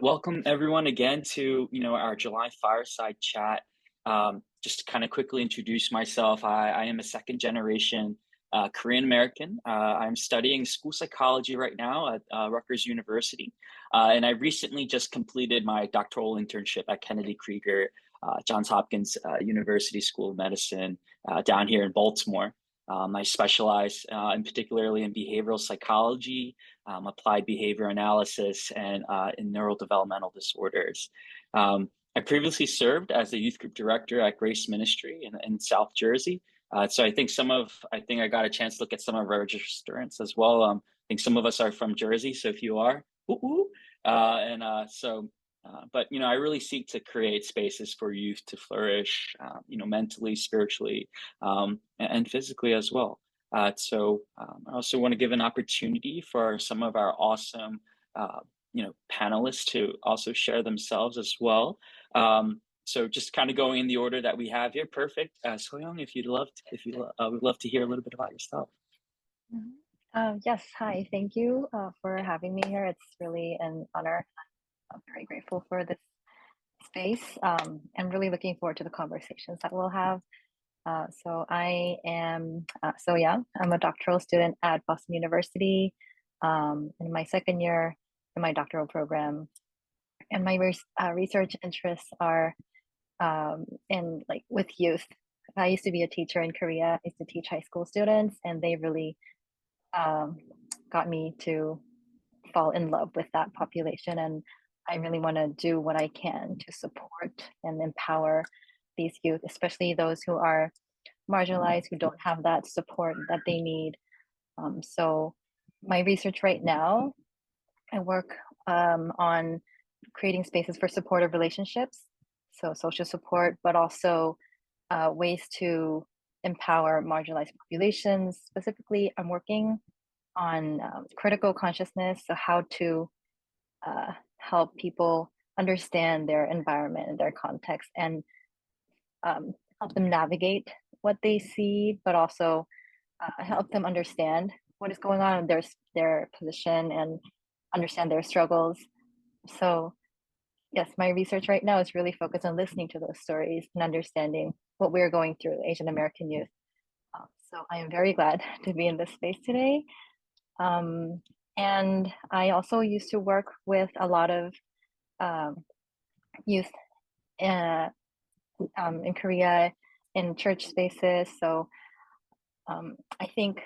Welcome everyone again to our July Fireside Chat. Just to kind of quickly introduce myself, I am a second generation Korean American. I'm studying school psychology right now at Rutgers University, and I recently just completed my doctoral internship at Kennedy Krieger, Johns Hopkins University School of Medicine down here in Baltimore. I specialize in particularly in behavioral psychology, applied behavior analysis, and in neurodevelopmental disorders. I previously served as the youth group director at Grace Ministry in South Jersey. So I think I got a chance to look at some of our registrants as well. I think some of us are from Jersey, so if you are, woo woo. And so but I really seek to create spaces for youth to flourish, mentally, spiritually, and physically as well. I also want to give an opportunity for some of our awesome, panelists to also share themselves as well. So just kind of going in the order that we have here. Perfect. Soyoung, we'd love to hear a little bit about yourself. Mhm. Yes, hi. Thank you for having me here. It's really an honor. I'm very grateful for this space. I'm really looking forward to the conversations that we'll have. So I am Soyoung. I'm a doctoral student at Boston University in my second year in my doctoral program. And my research interests are in like with youth. I used to be a teacher in Korea. I used to teach high school students, and they really um, got me to fall in love with that population. And I really want to do what I can to support and empower these youth, especially those who are marginalized, who don't have that support that they need. So, my research right now, I work on creating spaces for supportive relationships, so social support, but also ways to empower marginalized populations. Specifically, I'm working on critical consciousness, so how to help people understand their environment and their context and help them navigate what they see, but also help them understand what is going on in their position and understand their struggles. So, yes, my research right now is really focused on listening to those stories and understanding what we're going through, Asian American youth. So, I am very glad to be in this space today. Um, and I also used to work with a lot of um, youth uh, in Korea in church spaces. So I think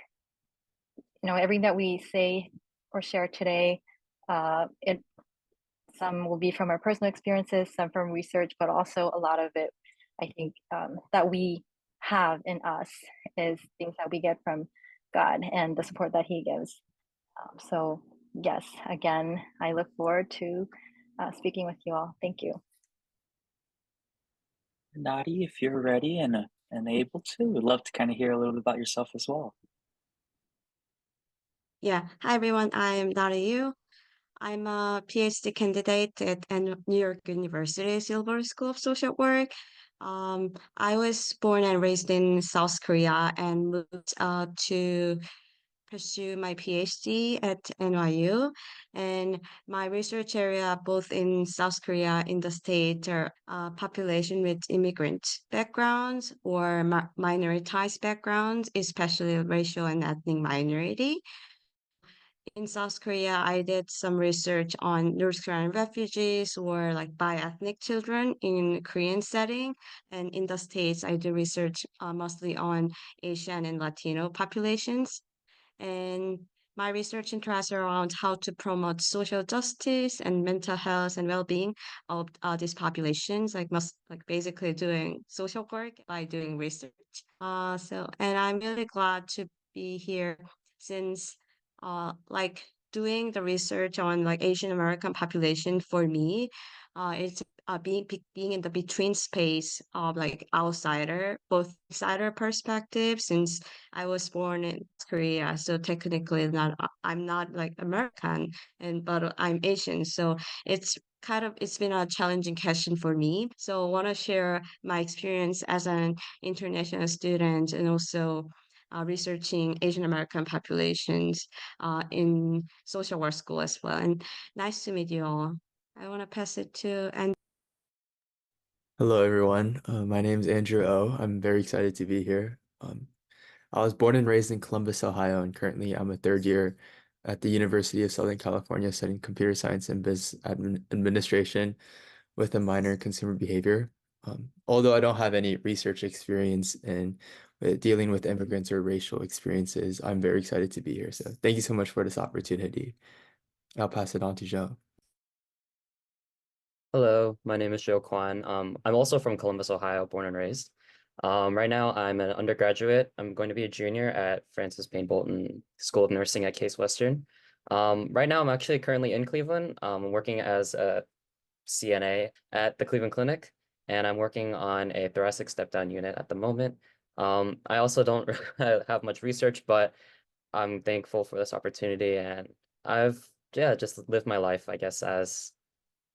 everything that we say or share today, it some will be from our personal experiences, some from research, but also a lot of it, I think, that we have in us is things that we get from God and the support that He gives. So, yes, again, I look forward to speaking with you all. Thank you. Nadi, if you're ready and able to, we'd love to kind of hear a little bit about yourself as well. Yeah. Hi, everyone. I'm Dara Yu. I'm a PhD candidate at New York University Silver School of Social Work. I was born and raised in South Korea and moved to pursue my PhD at NYU. And my research area, both in South Korea, in the state, are population with immigrant backgrounds or minoritized backgrounds, especially racial and ethnic minority. In South Korea, I did some research on North Korean refugees or like bi-ethnic children in Korean setting. And in the States, I do research mostly on Asian and Latino populations. And my research interests are around how to promote social justice and mental health and well-being of these populations, like must like basically doing social work by doing research. And I'm really glad to be here since like doing the research on like Asian American population for me, it's being in the between space of like outsider, both insider perspective since I was born in Korea, so technically not I'm not like American and but I'm Asian, so it's been a challenging question for me. So I want to share my experience as an international student and also researching Asian American populations in social work school as well. And nice to meet you all. I want to pass it to and Hello, everyone. My name is Andrew O. I'm very excited to be here. I was born and raised in Columbus, Ohio, and currently I'm a third year at the University of Southern California studying computer science and administration with a minor in consumer behavior. Although I don't have any research experience in dealing with immigrants or racial experiences, I'm very excited to be here. So thank you so much for this opportunity. I'll pass it on to Joe. Hello, my name is Joe Kwan. I'm also from Columbus, Ohio, born and raised. Right now, I'm an undergraduate. I'm going to be a junior at Francis Payne Bolton School of Nursing at Case Western. Right now, I'm actually currently in Cleveland. I'm working as a CNA at the Cleveland Clinic, and I'm working on a thoracic step-down unit at the moment. I also don't have much research, but I'm thankful for this opportunity, and I've just lived my life, I guess, as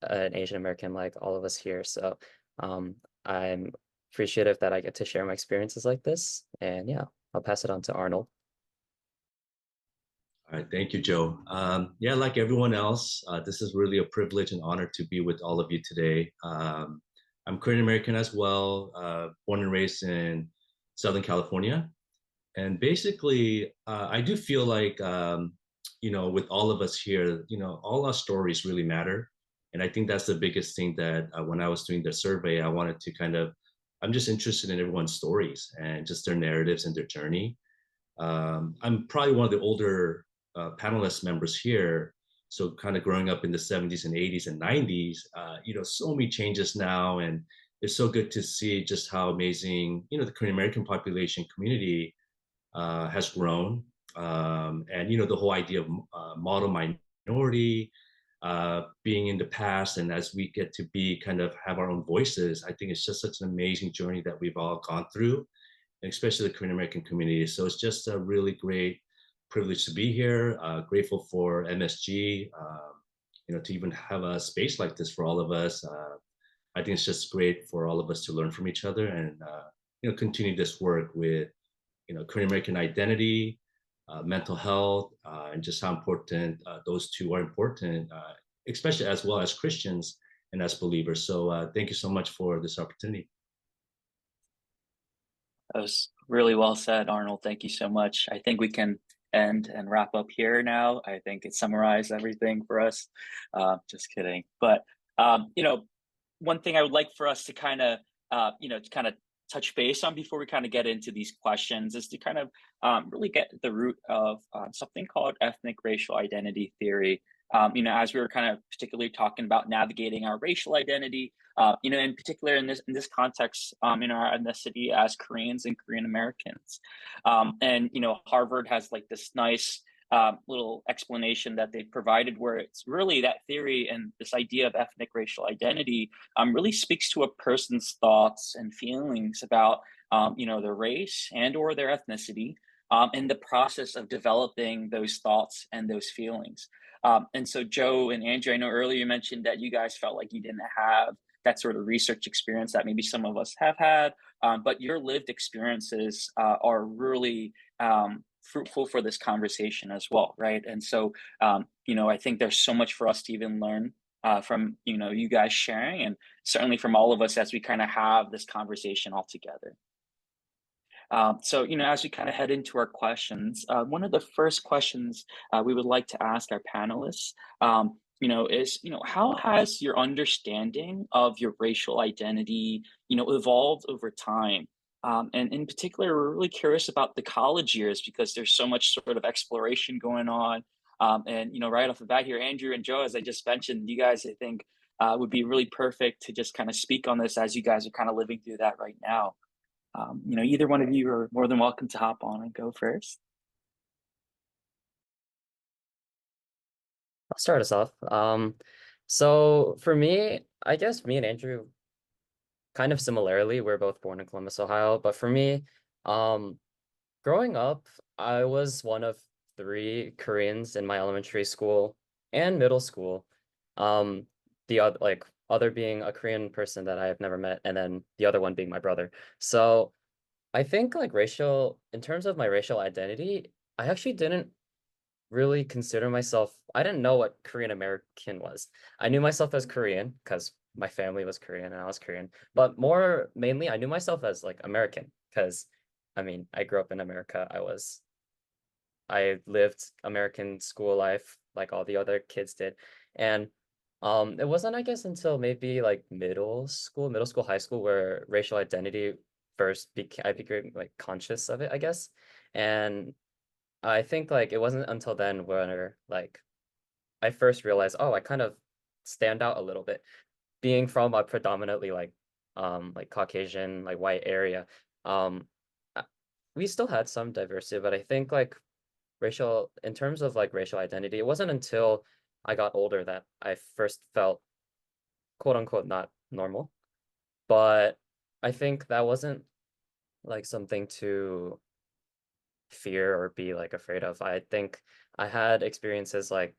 an Asian American like all of us here. So I'm appreciative that I get to share my experiences like this. And yeah, I'll pass it on to Arnold. All right, thank you, Joe. Yeah, like everyone else, this is really a privilege and honor to be with all of you today. I'm Korean American as well, born and raised in Southern California. And basically, I do feel like, with all of us here, all our stories really matter. And I think that's the biggest thing that when I was doing the survey, I wanted to I'm just interested in everyone's stories and just their narratives and their journey. I'm probably one of the older panelist members here. So kind of growing up in the 70s and 80s and 90s, so many changes now. And it's so good to see just how amazing, the Korean American population community has grown. The whole idea of model minority being in the past, and as we get to be have our own voices, I think it's just such an amazing journey that we've all gone through, and especially the Korean American community. So it's just a really great privilege to be here. Grateful for MSG, to even have a space like this for all of us. I think it's just great for all of us to learn from each other and continue this work with Korean American identity, mental health, and just how important those two are important, especially as well as Christians and as believers. So thank you so much for this opportunity. That was really well said, Arnold. Thank you so much. I think we can end and wrap up here now. I think it summarized everything for us. Just kidding. But one thing I would like for us to touch base on before we kind of get into these questions is to kind of really get the root of something called ethnic racial identity theory. As we were kind of particularly talking about navigating our racial identity, in particular in this context, in our ethnicity as Koreans and Korean Americans. Harvard has like this nice little explanation that they provided where it's really that theory and this idea of ethnic racial identity really speaks to a person's thoughts and feelings about their race and or their ethnicity in the process of developing those thoughts and those feelings. And so Joe and Andrew, I know earlier you mentioned that you guys felt like you didn't have that sort of research experience that maybe some of us have had, but your lived experiences are really fruitful for this conversation as well, right? And so, I think there's so much for us to even learn from, you guys sharing, and certainly from all of us as we kind of have this conversation all together. As we kind of head into our questions, one of the first questions we would like to ask our panelists, is, how has your understanding of your racial identity, evolved over time? And in particular, we're really curious about the college years because there's so much sort of exploration going on. Right off the bat here, Andrew and Joe, as I just mentioned, you guys, I think, would be really perfect to just kind of speak on this as you guys are kind of living through that right now. Either one of you are more than welcome to hop on and go first. I'll start us off. So for me, I guess me and Andrew kind of similarly, we're both born in Columbus, Ohio. But for me, growing up, I was one of three Koreans in my elementary school and middle school. The other being a Korean person that I have never met, and then the other one being my brother. So I think in terms of my racial identity, I actually didn't really consider myself, I didn't know what Korean American was. I knew myself as Korean because my family was Korean and I was Korean, but more mainly I knew myself as like American because I mean, I grew up in America. I lived American school life like all the other kids did. And it wasn't, I guess, until maybe like middle school, high school, where racial identity first became I became like conscious of it, I guess. And I think like it wasn't until then where like I first realized, oh, I kind of stand out a little bit, being from a predominantly like Caucasian, like white area. Um, uh, we still had some diversity, but I think like in terms of like racial identity, it wasn't until I got older that I first felt quote unquote not normal. But I think that wasn't like something to fear or be like afraid of. I think I had experiences like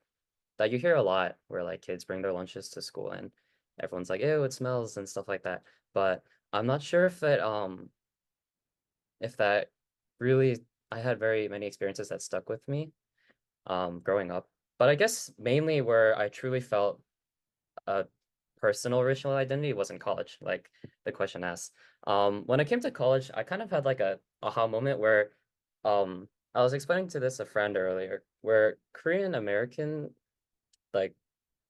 that you hear a lot where like kids bring their lunches to school and everyone's like, ew, it smells and stuff like that. But I'm not sure if that really I had very many experiences that stuck with me growing up. But I guess mainly where I truly felt a personal racial identity was in college, like the question asks. When I came to college, I kind of had like a aha moment where I was explaining to this a friend earlier, where Korean American, like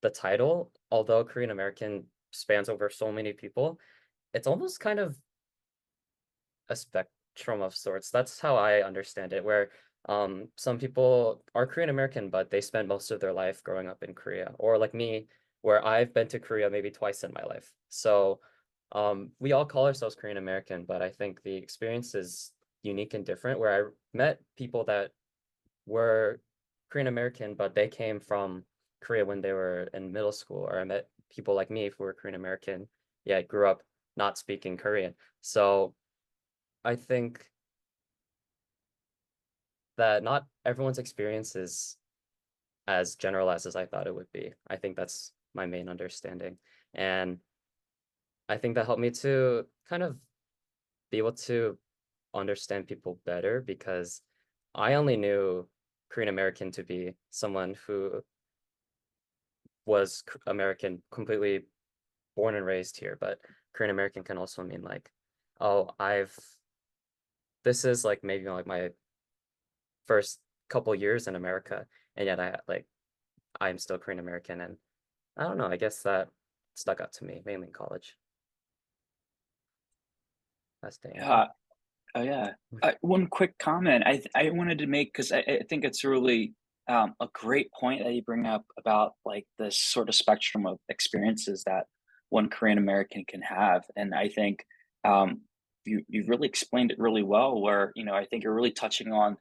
the title, although Korean American spans over so many people, it's almost kind of a spectrum of sorts. That's how I understand it, where some people are Korean American, but they spend most of their life growing up in Korea, or like me, where I've been to Korea maybe twice in my life. So we all call ourselves Korean American, but I think the experience is unique and different, where I met people that were Korean American, but they came from Korea when they were in middle school, or I met people like me who were Korean American, yet grew up not speaking Korean. So I think that not everyone's experience is as generalized as I thought it would be. I think that's my main understanding. And I think that helped me to kind of be able to understand people better because I only knew Korean American to be someone who was American, completely born and raised here. But Korean American can also mean like, oh, this is like maybe like my first couple years in America, and yet I'm still Korean American, and I don't know, I guess that stuck out to me mainly in college. That's the answer. Yeah. Oh yeah. One quick comment I wanted to make because I think it's really a great point that you bring up about like this sort of spectrum of experiences that one Korean American can have, and I think um, you really explained it really well. Where I think you're really touching on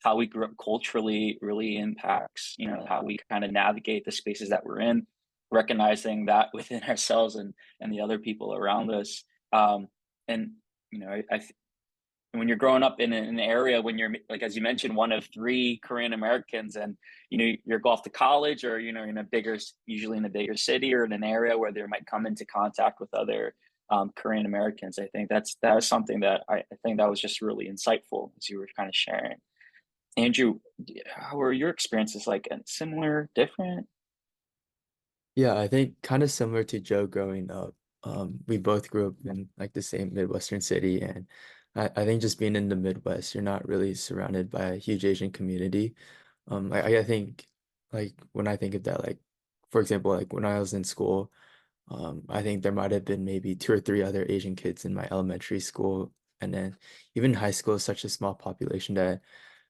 how we grew up culturally really impacts how we kind of navigate the spaces that we're in, recognizing that within ourselves and the other people around us. And I when you're growing up in an area when you're like as you mentioned one of three Korean Americans and you're off to college or in a usually in a bigger city or in an area where they might come into contact with other Korean Americans. I think that was something that I think that was just really insightful as you were kind of sharing. Andrew, how were your experiences like similar, different? Yeah, I think kind of similar to Joe growing up. We both grew up in like the same Midwestern city, and I think just being in the Midwest, you're not really surrounded by a huge Asian community. I think like when I think of that, like for example, like when I was in school, I think there might have been maybe two or three other Asian kids in my elementary school, and then even high school is such a small population that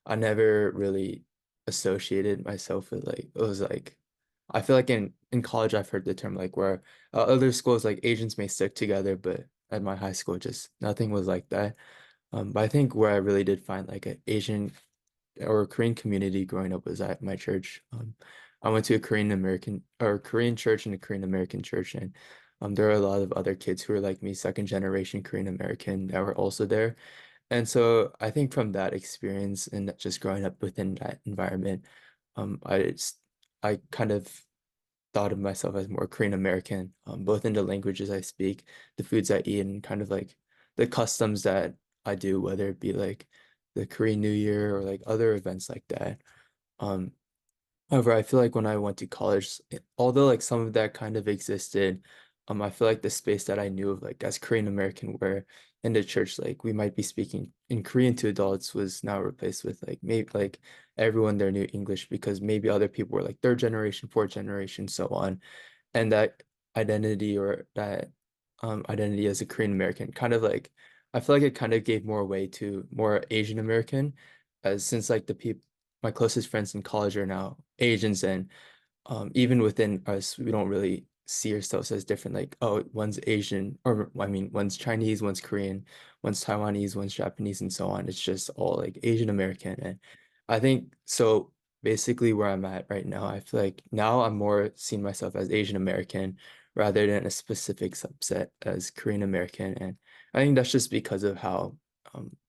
I never really associated myself with like it was like I feel like in college I've heard the term like where other schools like Asians may stick together, but at my high school just nothing was like that. But I think where I really did find like an Asian or a Korean community growing up was at my church. I went to a Korean American or Korean church and a Korean American church, and there are a lot of other kids who are like me, second generation Korean American that were also there. And so I think from that experience and just growing up within that environment, I kind of thought of myself as more Korean American, both in the languages I speak, the foods I eat, and kind of like the customs that I do, whether it be like the Korean New Year or like other events like that. However, I feel like when I went to college, although like some of that kind of existed, I feel like the space that I knew of like as Korean American where in the church, like we might be speaking in Korean to adults was now replaced with like maybe like everyone there knew English because maybe other people were like third generation, fourth generation, so on. And that identity or that identity as a Korean American kind of like I feel like it kind of gave more way to more Asian American, as since like the people my closest friends in college are now Asians, and even within us, we don't really see ourselves as different. Like, oh, one's Asian, or I mean, one's Chinese, one's Korean, one's Taiwanese, one's Japanese, and so on. It's just all like Asian American. And I think so. Basically, where I'm at right now, I feel like now I'm more seeing myself as Asian American rather than a specific subset as Korean American. And I think that's just because of how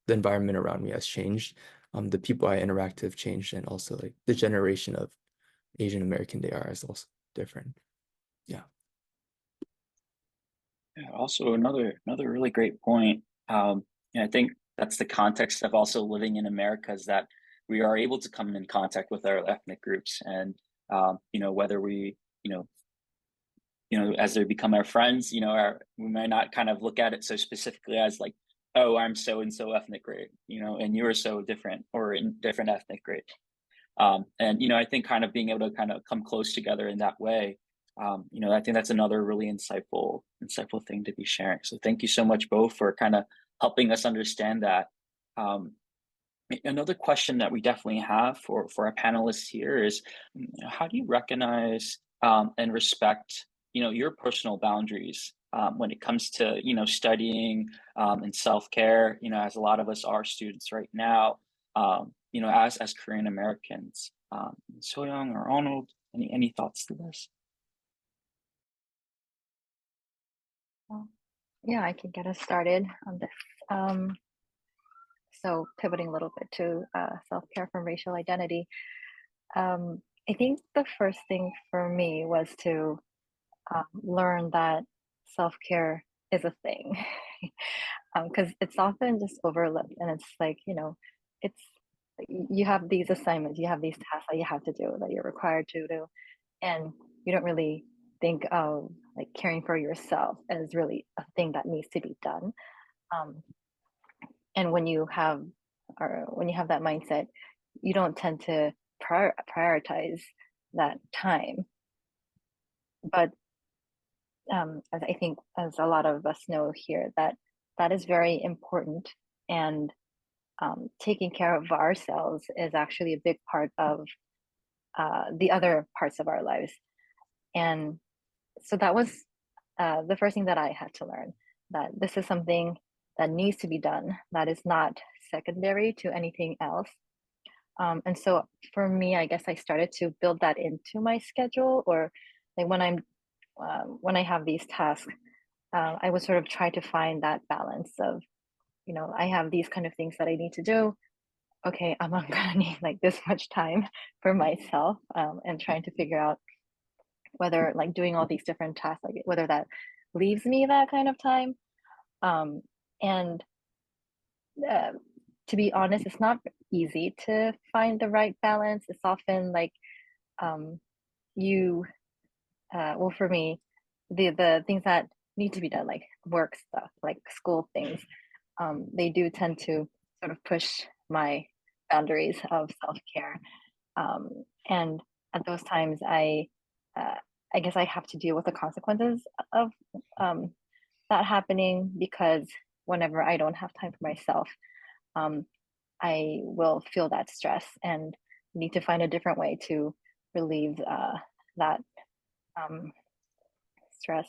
the environment around me has changed. The people I interact with changed, and also like the generation of Asian American they are is also different. Yeah. Yeah, also another really great point. And I think that's the context of also living in America is that we are able to come in contact with our ethnic groups, and whether we as they become our friends, we might not kind of look at it so specifically as like, oh, I'm so and so ethnic group, and you're so different or in different ethnic group. And I think kind of being able to kind of come close together in that way, I think that's another really insightful thing to be sharing. So thank you so much both for kind of helping us understand that. Um, Another question that we definitely have for our panelists here is, how do you recognize and respect, your personal boundaries when it comes to, studying and self-care, as a lot of us are students right now, as Korean Americans. Soyoung or Arnold, any thoughts to this? Well, yeah, I can get us started on this. So pivoting a little bit to self-care from racial identity. I think the first thing for me was to learn that self-care is a thing, because it's often just overlooked, and it's like, it's you have these assignments, you have these tasks that you have to do, that you're required to do, and you don't really think of like caring for yourself as really a thing that needs to be done. Um, and when you have that mindset, you don't tend to prioritize that time. But as I think, as a lot of us know here, that is very important, and taking care of ourselves is actually a big part of the other parts of our lives. And so that was the first thing that I had to learn, that this is something that needs to be done, that is not secondary to anything else. And so for me, I guess I started to build that into my schedule, or like when I have these tasks, I would sort of try to find that balance of, I have these kind of things that I need to do. Okay, I'm not gonna need like this much time for myself, and trying to figure out whether like doing all these different tasks, like whether that leaves me that kind of time. And uh, to be honest, it's not easy to find the right balance. It's often like um, you, well, for me, the things that need to be done, like work stuff, like school things, they do tend to sort of push my boundaries of self-care. And at those times, uh, I guess I have to deal with the consequences of um, that happening, because whenever I don't have time for myself, um, I will feel that stress and need to find a different way to relieve that um, stress.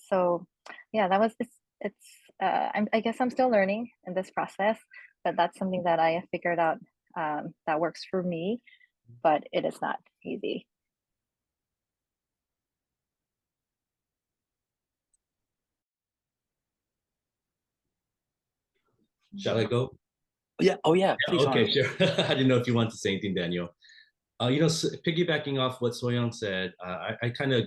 So, yeah, that was it's. I guess I'm still learning in this process, but that's something that I have figured out that works for me. But it is not easy. Shall I go? Yeah. Oh yeah. Yeah, Please, okay, Arnold. sure. I didn't know if you want to say anything, Daniel. Piggybacking off what Soyoung said, I kind of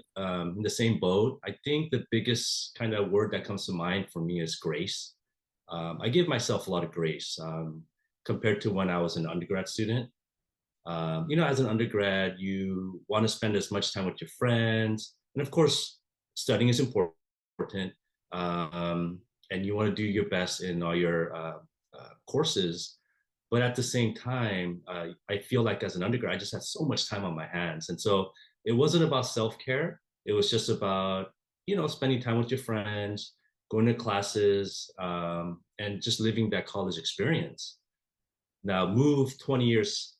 in the same boat. I think the biggest kind of word that comes to mind for me is grace. I give myself a lot of grace compared to when I was an undergrad student. As an undergrad, you want to spend as much time with your friends. And of course, studying is important. And you want to do your best in all your courses. But at the same time, I feel like as an undergrad, I just had so much time on my hands. And so it wasn't about self-care. It was just about, spending time with your friends, going to classes, and just living that college experience. Now, move 20 years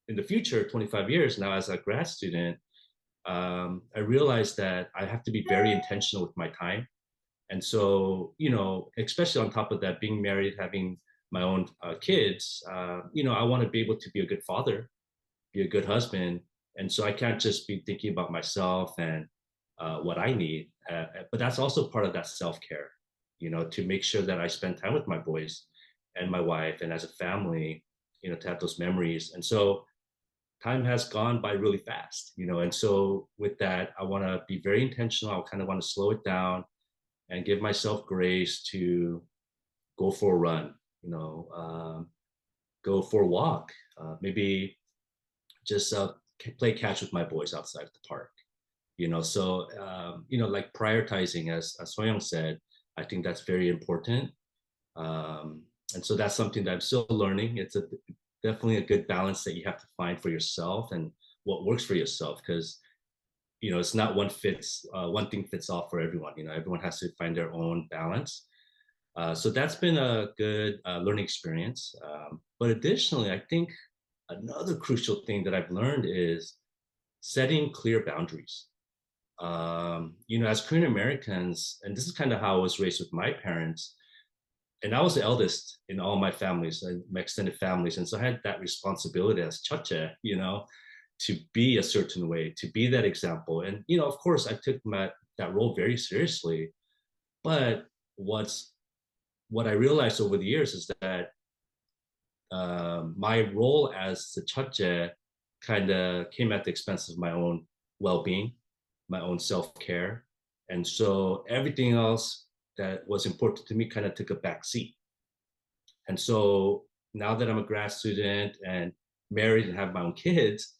in the future, 25 years now as a grad student, I realized that I have to be very intentional with my time. And so, especially on top of that, being married, having my own kids, I want to be able to be a good father, be a good husband. And so I can't just be thinking about myself and what I need. But that's also part of that self-care, to make sure that I spend time with my boys and my wife and as a family, to have those memories. And so time has gone by really fast, and so with that, I want to be very intentional. I kind of want to slow it down and give myself grace to go for a run, go for a walk, maybe just play catch with my boys outside the park, so like prioritizing, as Soyoung said, I think that's very important. And so that's something that I'm still learning. It's definitely a good balance that you have to find for yourself and what works for yourself, because it's not one thing fits all for everyone. Everyone has to find their own balance. So that's been a good learning experience. But additionally, I think another crucial thing that I've learned is setting clear boundaries. As Korean Americans, and this is kind of how I was raised with my parents, and I was the eldest in all my families and my extended families. And so I had that responsibility as chache, to be a certain way, to be that example. And, of course, I took that role very seriously. But what I realized over the years is that my role as the chache kind of came at the expense of my own well-being, my own self-care. And so everything else that was important to me kind of took a back seat. And so now that I'm a grad student and married and have my own kids,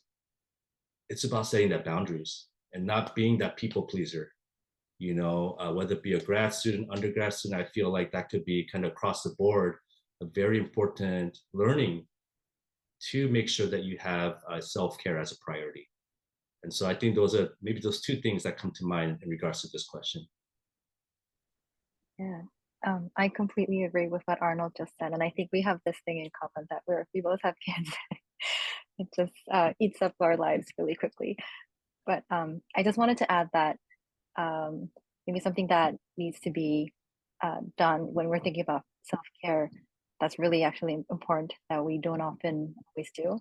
it's about setting that boundaries and not being that people pleaser. Whether it be a grad student, undergrad student, I feel like that could be kind of across the board a very important learning to make sure that you have self-care as a priority. And so I think those are maybe those two things that come to mind in regards to this question. Yeah. I completely agree with what Arnold just said, and I think we have this thing in common that we both have kids. It just eats up our lives really quickly. But I just wanted to add that maybe something that needs to be done when we're thinking about self-care, that's really actually important that we don't often always do,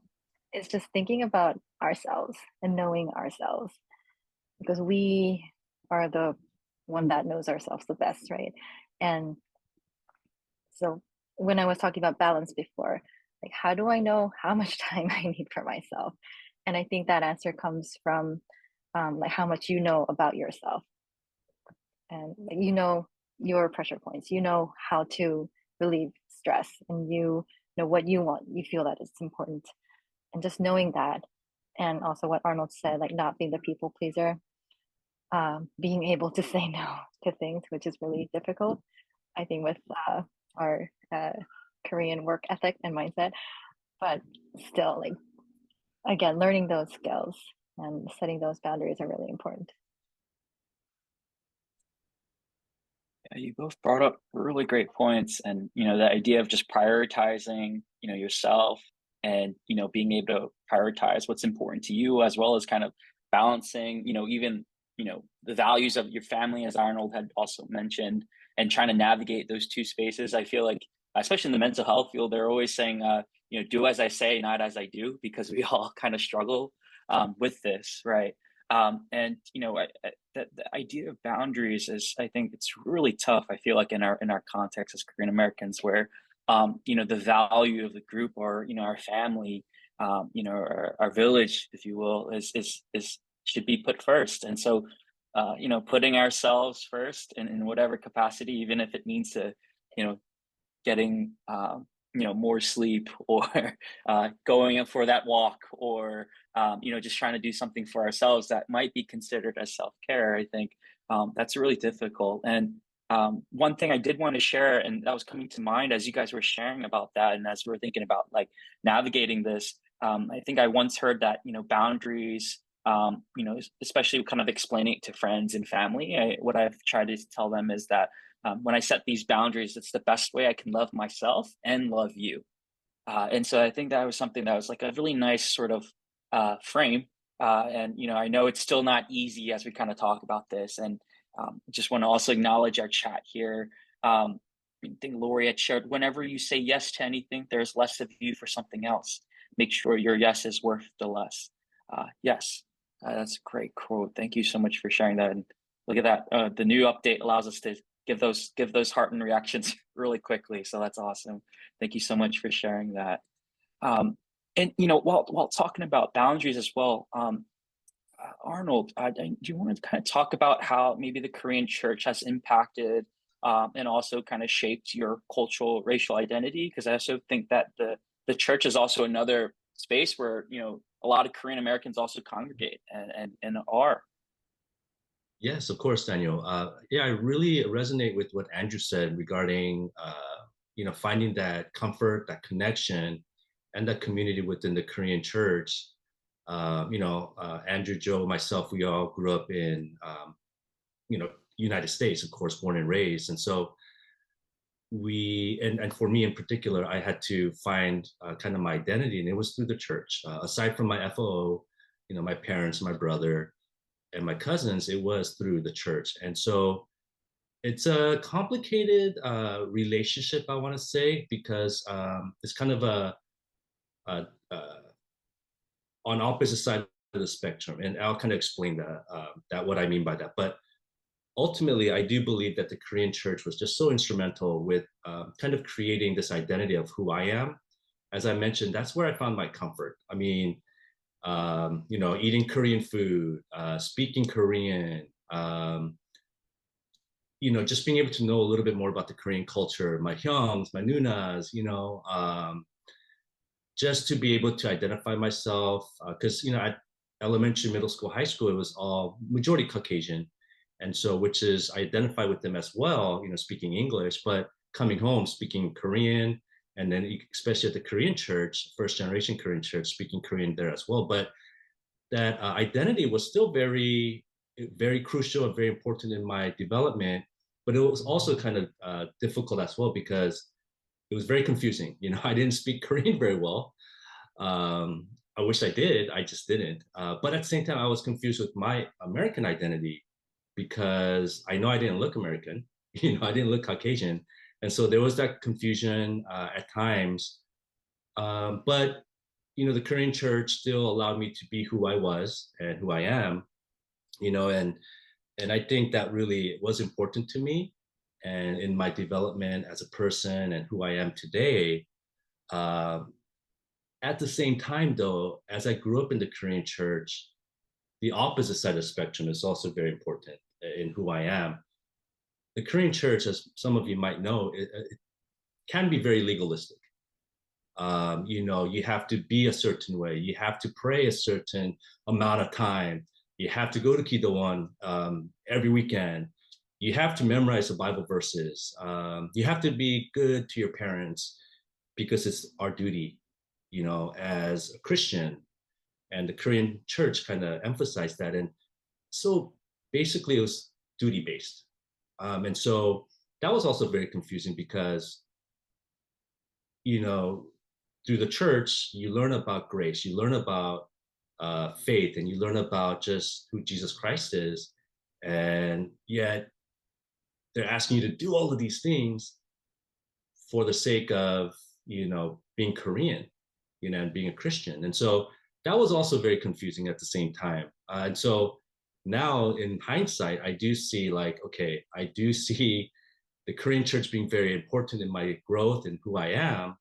is just thinking about ourselves and knowing ourselves, because we are the one that knows ourselves the best, right? And so when I was talking about balance before, like, how do I know how much time I need for myself? And I think that answer comes from like how much you know about yourself, and like, your pressure points, how to relieve stress, and you know what you want, you feel that it's important, and just knowing that. And also what Arnold said, like not being the people pleaser, being able to say no to things, which is really difficult, I think, with our Korean work ethic and mindset. But still, like, again, learning those skills and setting those boundaries are really important. Yeah, you both brought up really great points, and the idea of just prioritizing yourself, and being able to prioritize what's important to you, as well as kind of balancing even the values of your family, as Arnold had also mentioned, and trying to navigate those two spaces. I feel like, especially in the mental health field, they're always saying do as I say, not as I do, because we all kind of struggle with this, right? And the idea of boundaries is, I think it's really tough. I feel like in our context as Korean Americans, where the value of the group, or our family, our village, if you will, is should be put first. And so putting ourselves first in whatever capacity, even if it means to getting more sleep or going in for that walk or just trying to do something for ourselves that might be considered as self-care. I think that's really difficult. And one thing I did want to share, and that was coming to mind as you guys were sharing about that, and as we're thinking about like navigating this, I think I once heard that boundaries, especially kind of explaining it to friends and family. What I've tried to tell them is that when I set these boundaries, it's the best way I can love myself and love you. And so I think that was something that was like a really nice sort of frame. And I know it's still not easy as we kind of talk about this, and just want to also acknowledge our chat here. I think Lori had shared, whenever you say yes to anything, there's less of you for something else. Make sure your yes is worth the less. Yes, that's a great quote. Thank you so much for sharing that. And look at that. The new update allows us to give those heart and reactions really quickly. So that's awesome. Thank you so much for sharing that. And while talking about boundaries as well, Arnold, do you want to kind of talk about how maybe the Korean church has impacted and also kind of shaped your cultural racial identity? Because I also think that the church is also another space where a lot of Korean Americans also congregate and are. Yes, of course, Daniel. Yeah, I really resonate with what Andrew said regarding, finding that comfort, that connection, and that community within the Korean church. Andrew, Joe, myself, we all grew up in, United States, of course, born and raised. And so and for me in particular, I had to find kind of my identity, and it was through the church. Aside from my FOO, my parents, my brother, and my cousins, it was through the church. And so it's a complicated relationship, I want to say, because it's kind of a on opposite side of the spectrum. And I'll kind of explain that what I mean by that. But ultimately, I do believe that the Korean church was just so instrumental with kind of creating this identity of who I am. As I mentioned, that's where I found my comfort. I mean, eating Korean food, speaking Korean, just being able to know a little bit more about the Korean culture, my hyungs, my nunas, just to be able to identify myself. Because, at elementary, middle school, high school, it was all majority Caucasian. And so, which is, I identify with them as well, speaking English, but coming home, speaking Korean, and then especially at the Korean church, first generation Korean church, speaking Korean there as well. But that identity was still very, very crucial and very important in my development. But it was also kind of difficult as well because it was very confusing. I didn't speak Korean very well. I wish I did, I just didn't. But at the same time, I was confused with my American identity because I know I didn't look American, I didn't look Caucasian. And so there was that confusion at times. But the Korean church still allowed me to be who I was and who I am, and I think that really was important to me. And in my development as a person and who I am today, at the same time, though, as I grew up in the Korean church, the opposite side of the spectrum is also very important in who I am. The Korean church, as some of you might know, it can be very legalistic. You have to be a certain way. You have to pray a certain amount of time. You have to go to Kidowan every weekend. You have to memorize the Bible verses. You have to be good to your parents because it's our duty, as a Christian. And the Korean church kind of emphasized that. And so basically it was duty based. And so that was also very confusing because, through the church, you learn about grace, you learn about faith, and you learn about just who Jesus Christ is. And yet they're asking you to do all of these things for the sake of, being Korean, and being a Christian. And so that was also very confusing at the same time. And so now in hindsight, I do see I do see the Korean church being very important in my growth and who I am.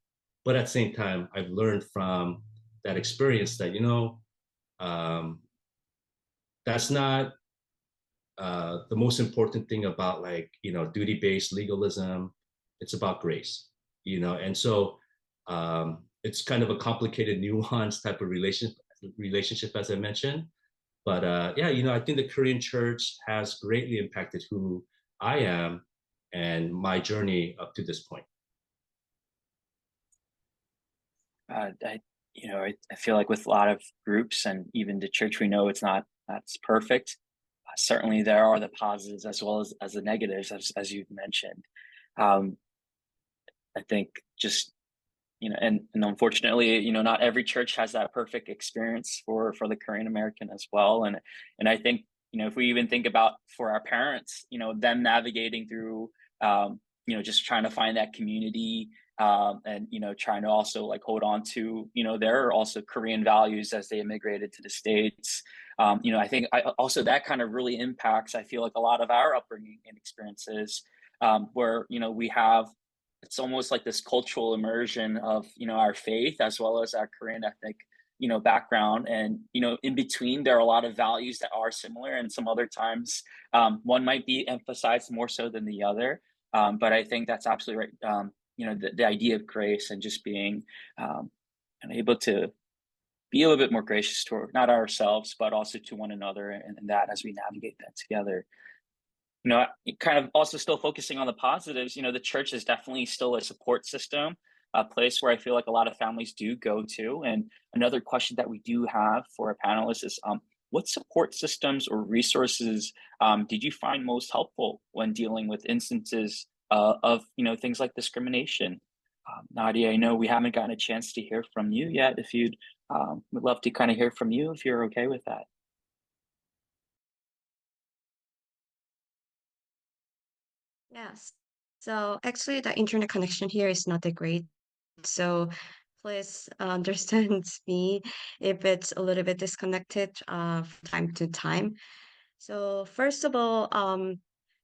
But at the same time, I've learned from that experience that, that's not the most important thing about duty-based legalism. It's about grace, and so It's kind of a complicated, nuanced type of relationship, as I mentioned. But yeah, I think the Korean church has greatly impacted who I am and my journey up to this point. I feel like with a lot of groups and even the church, we know that's perfect. Certainly, there are the positives as well as the negatives, as you've mentioned. Um, I think just and unfortunately, not every church has that perfect experience for the Korean American as well. And I think if we even think about for our parents, them navigating through, just trying to find that community, and trying to also like hold on to their also Korean values as they immigrated to the States. I think also that kind of really impacts. I feel like a lot of our upbringing and experiences, where we have it's almost like this cultural immersion of our faith as well as our Korean ethnic background, and in between there are a lot of values that are similar, and some other times one might be emphasized more so than the other, but I think that's absolutely right. The idea of grace and just being and able to be a little bit more gracious toward not ourselves but also to one another, and that as we navigate that together. Kind of also still focusing on the positives, the church is definitely still a support system, a place where I feel like a lot of families do go to. And another question that we do have for our panelists is, what support systems or resources did you find most helpful when dealing with instances of, things like discrimination? Nadia, I know we haven't gotten a chance to hear from you yet. If you'd would love to kind of hear from you, if you're okay with that. Yes. So actually, the internet connection here is not that great. So please understand me if it's a little bit disconnected from time to time. So first of all,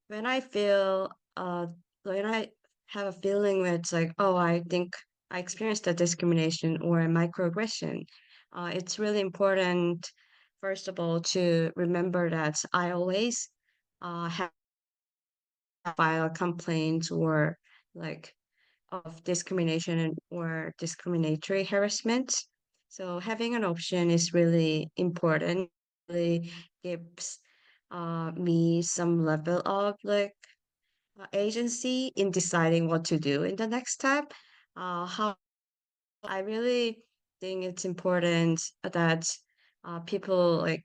when I feel when I have a feeling where it's like, oh, I think I experienced a discrimination or a microaggression, it's really important, first of all, to remember that I always have file complaints or like of discrimination or discriminatory harassment. So having an option is really important. Really gives me some level of like agency in deciding what to do in the next step. How I really think it's important that people like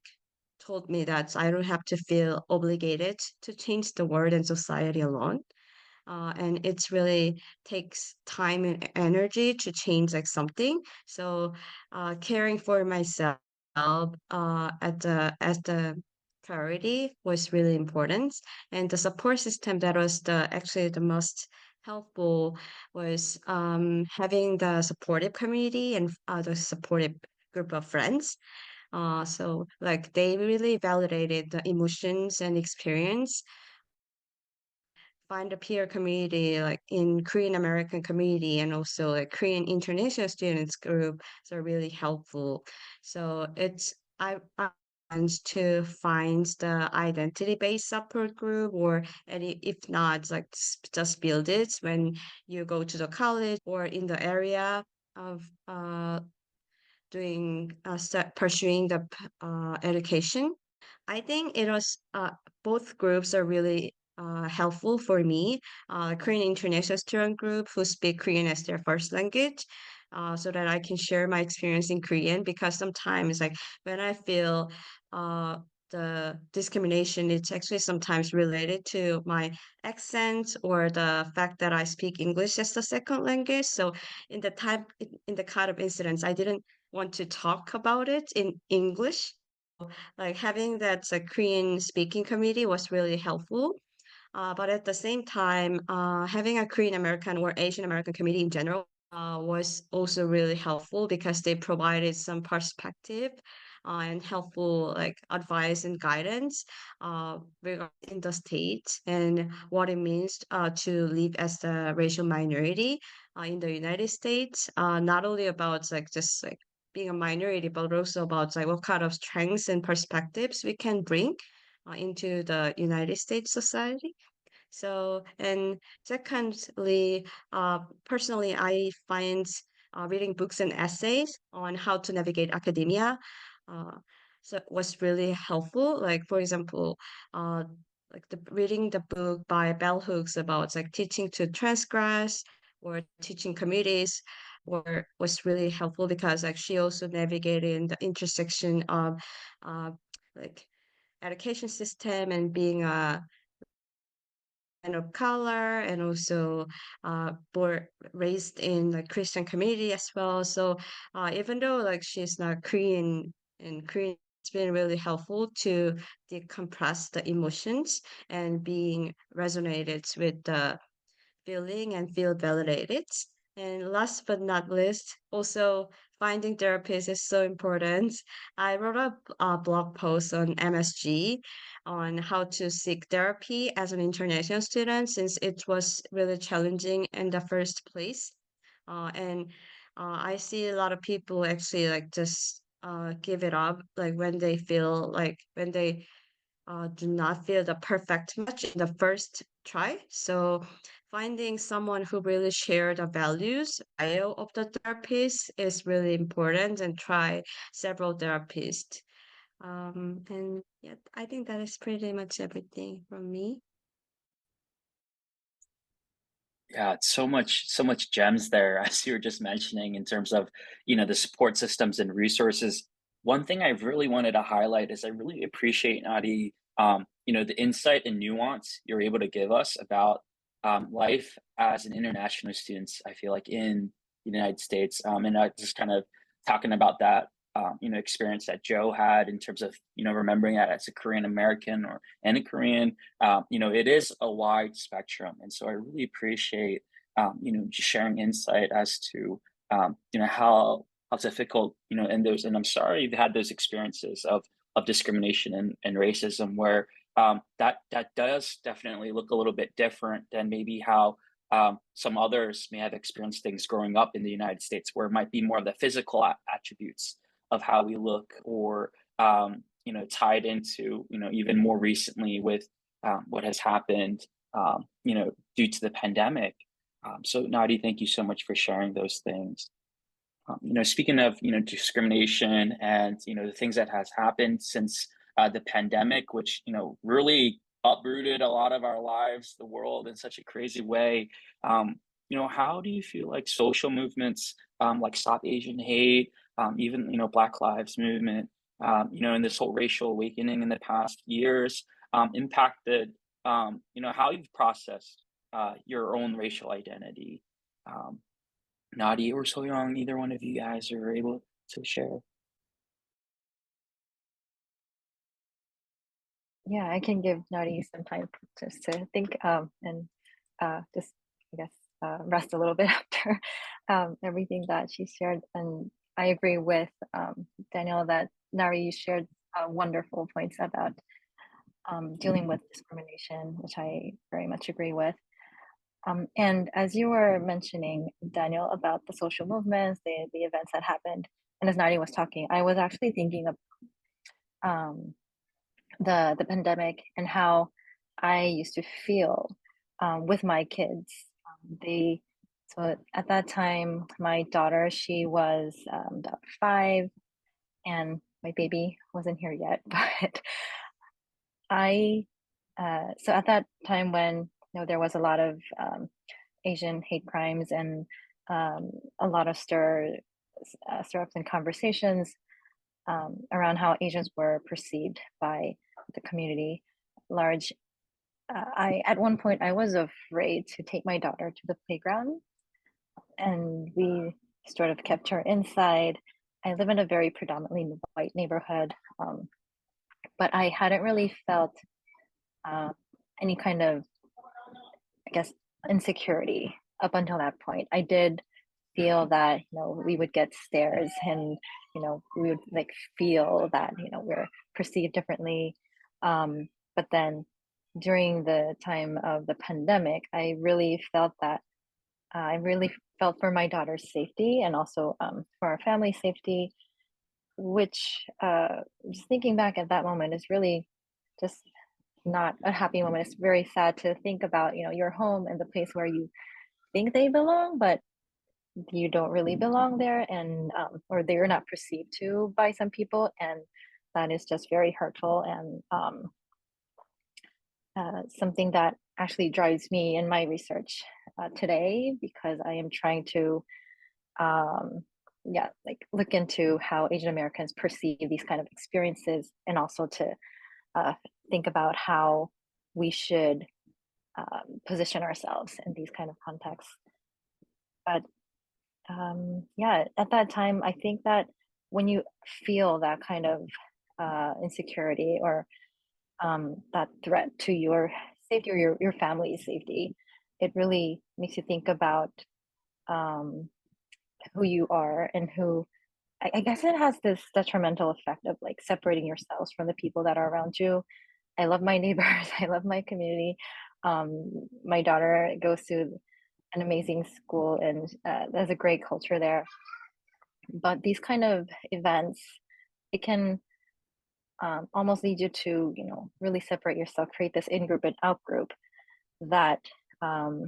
told me that I don't have to feel obligated to change the world and society alone. And it's really takes time and energy to change like something. So caring for myself at the as the priority was really important. And the support system that was the actually the most helpful was having the supportive community and the supportive group of friends. So like they really validated the emotions and experience. Find a peer community like in Korean American community and also like Korean international students group are really helpful. So I want to find the identity based support group or any if not it's like just build it when you go to the college or in the area of doing pursuing the education. I think it was both groups are really helpful for me. Korean International Student Group who speak Korean as their first language, so that I can share my experience in Korean because sometimes like when I feel the discrimination, it's actually sometimes related to my accent or the fact that I speak English as the second language. So in the kind of incidents, I didn't want to talk about it in English like having that Korean speaking community was really helpful. But at the same time, having a Korean American or Asian American community in general was also really helpful because they provided some perspective and helpful like advice and guidance regarding the state and what it means to live as a racial minority in the United States. Not only about like just like being a minority, but also about like what kind of strengths and perspectives we can bring into the United States society. So, and secondly, personally, I find reading books and essays on how to navigate academia. So it was really helpful. Like for example, like reading the book by Bell Hooks about like teaching to transgress or teaching committees was really helpful because like she also navigated in the intersection of like education system and being a and of color and also born raised in like Christian community as well. So even though like she's not Korean and Korean, it's been really helpful to decompress the emotions and being resonated with the feeling and feel validated. And last but not least, also finding therapists is so important. I wrote a blog post on MSG on how to seek therapy as an international student since it was really challenging in the first place. And I see a lot of people actually like just give it up like when they feel like when they do not feel the perfect match in the first try. So finding someone who really share the values style of the therapist is really important and try several therapists. And yeah, I think that is pretty much everything from me. Yeah, it's so much gems there as you were just mentioning in terms of, the support systems and resources. One thing I really wanted to highlight is I really appreciate Nadi, the insight and nuance you're able to give us about life as an international student. I feel like in the United States, and just kind of talking about that, experience that Joe had in terms of remembering that as a Korean American or and a Korean. It is a wide spectrum, and so I really appreciate just sharing insight as to how difficult and those, and I'm sorry you've had those experiences of discrimination and racism where that does definitely look a little bit different than maybe how some others may have experienced things growing up in the United States, where it might be more of the physical attributes of how we look, or tied into even more recently with what has happened due to the pandemic. So Nadi, thank you so much for sharing those things. Speaking of discrimination and the things that has happened since the pandemic, which really uprooted a lot of our lives, the world in such a crazy way. How do you feel like social movements like Stop Asian Hate, even Black Lives Movement, and this whole racial awakening in the past years impacted how you've processed your own racial identity? Um, Nadi or Soyoung, either one of you guys are able to share. Yeah, I can give Nadi some time just to think and just, I guess, rest a little bit after everything that she shared. And I agree with Daniel that Nari shared wonderful points about dealing with discrimination, which I very much agree with. And as you were mentioning, Daniel, about the social movements, the events that happened, and as Nari was talking, I was actually thinking of um, the pandemic and how I used to feel with my kids. They so at that time, my daughter, she was about 5, and my baby wasn't here yet. But I so at that time when there was a lot of Asian hate crimes and a lot of stir-ups and conversations around how Asians were perceived by the community large. I at one point I was afraid to take my daughter to the playground, and we sort of kept her inside. I live in a very predominantly white neighborhood, but I hadn't really felt any kind of, I guess, insecurity up until that point. I did feel that we would get stares, and we would like feel that we're perceived differently. But then during the time of the pandemic, I really felt that I really felt for my daughter's safety and also for our family's safety, which just thinking back at that moment is really just not a happy moment. It's very sad to think about your home and the place where you think they belong, but you don't really belong there, and or they're not perceived to by some people, and that is just very hurtful, and something that actually drives me in my research today, because I am trying to yeah, like look into how Asian Americans perceive these kind of experiences, and also to uh, think about how we should position ourselves in these kind of contexts. But yeah, at that time, I think that when you feel that kind of insecurity, or that threat to your safety, or your family's safety, it really makes you think about um, who you are, and who I guess it has this detrimental effect of like separating yourselves from the people that are around you. I love my neighbors. I love my community. My daughter goes to an amazing school, and there's a great culture there. But these kind of events, it can almost lead you to, really separate yourself, create this in-group and out-group that I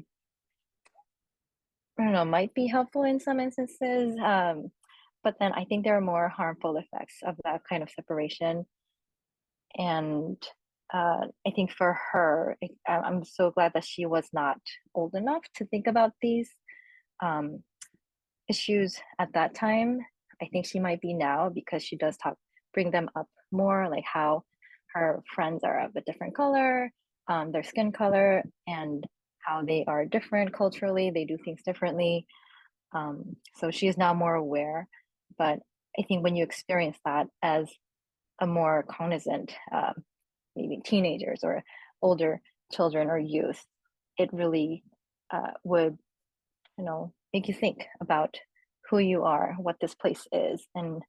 don't know, might be helpful in some instances. But then I think there are more harmful effects of that kind of separation. And I think for her, I'm so glad that she was not old enough to think about these um, issues at that time. I think she might be now, because she does bring them up more, like how her friends are of a different color, their skin color, and how they are different culturally. They do things differently. So she is now more aware. But I think when you experience that as a more cognizant, maybe teenagers or older children or youth, it really would, make you think about who you are, what this place is, and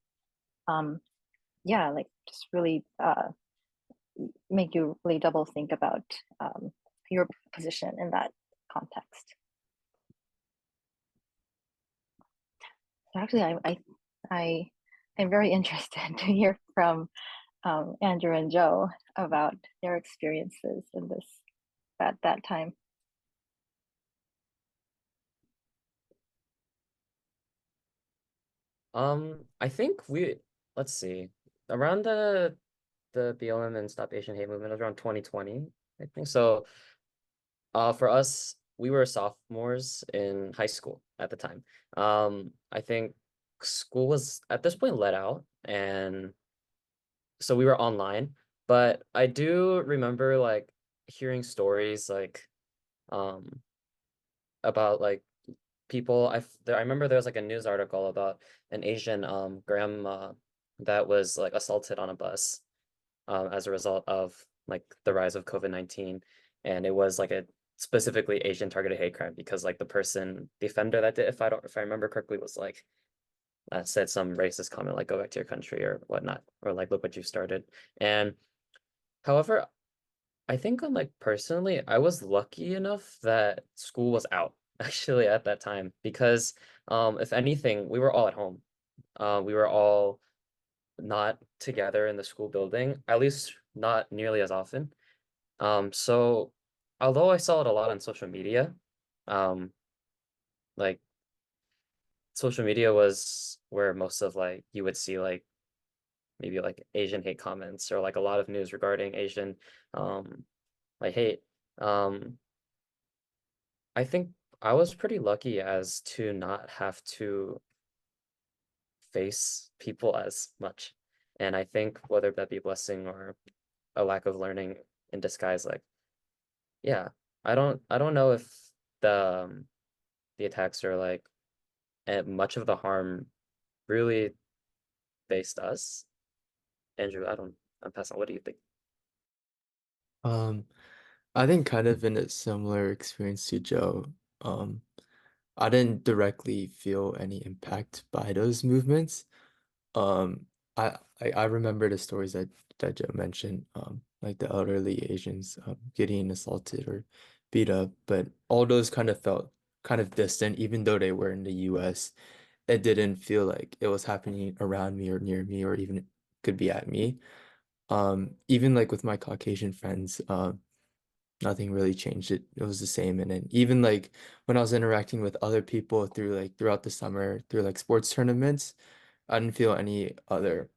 yeah, like just really make you really double think about your position in that context. So actually, I'm very interested to hear from Andrew and Joe about their experiences in this at that time. I think let's see, around the BLM and Stop Asian Hate movement was around 2020, I think. So, for us, we were sophomores in high school at the time. I think school was at this point let out, and so we were online. But I do remember like hearing stories like um about like people. I remember there was like a news article about an Asian grandma that was like assaulted on a bus as a result of like the rise of COVID-19, and it was like a specifically Asian targeted hate crime because like the offender that did, if I remember correctly, was like said some racist comment like "go back to your country" or whatnot, or like "look what you started." And however, I think on like personally, I was lucky enough that school was out actually at that time because if anything, we were all at home. We were all not together in the school building, at least not nearly as often. So although I saw it a lot on social media, um, like social media was where most of like you would see like maybe like Asian hate comments or like a lot of news regarding Asian like hate. Um, I think I was pretty lucky as to not have to face people as much. And I think whether that be a blessing or a lack of learning in disguise, like, yeah, I don't know if the attacks are like much of the harm really faced us. Andrew, I'm passing on. What do you think? Um, I think kind of in a similar experience to Joe. Um, I didn't directly feel any impact by those movements. Um, I remember the stories that Joe mentioned, like the elderly Asians getting assaulted or beat up, but all those kind of felt kind of distant, even though they were in the US. It didn't feel like it was happening around me or near me or even could be at me. Even like with my Caucasian friends, nothing really changed. It was the same. And then even like when I was interacting with other people throughout the summer through like sports tournaments, I didn't feel any other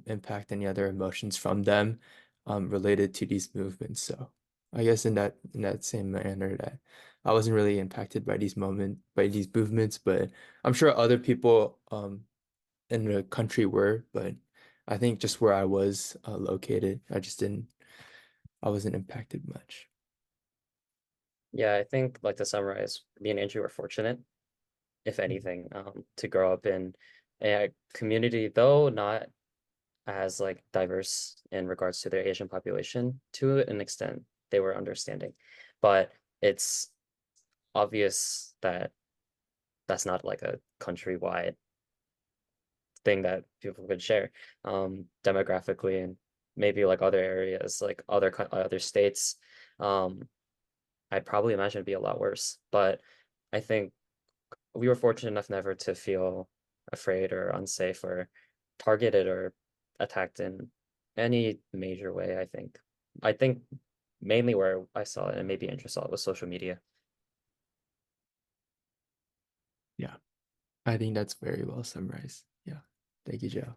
impact, any other emotions from them related to these movements. So I guess in that same manner that I wasn't really impacted by by these movements, but I'm sure other people in the country were, but I think just where I was located, I wasn't impacted much. Yeah, I think like to summarize, me and Andrew were fortunate, if anything, to grow up in a community, though not as like diverse in regards to their Asian population. To an extent, they were understanding, but it's obvious that that's not like a countrywide thing that people could share, demographically, and maybe like other areas, like other states. Um, I'd probably imagine it'd be a lot worse, but I think we were fortunate enough never to feel afraid or unsafe or targeted or attacked in any major way, I think. I think mainly where I saw it and maybe Andrew saw it was social media. Yeah, I think that's very well summarized. Yeah. Thank you, Joe.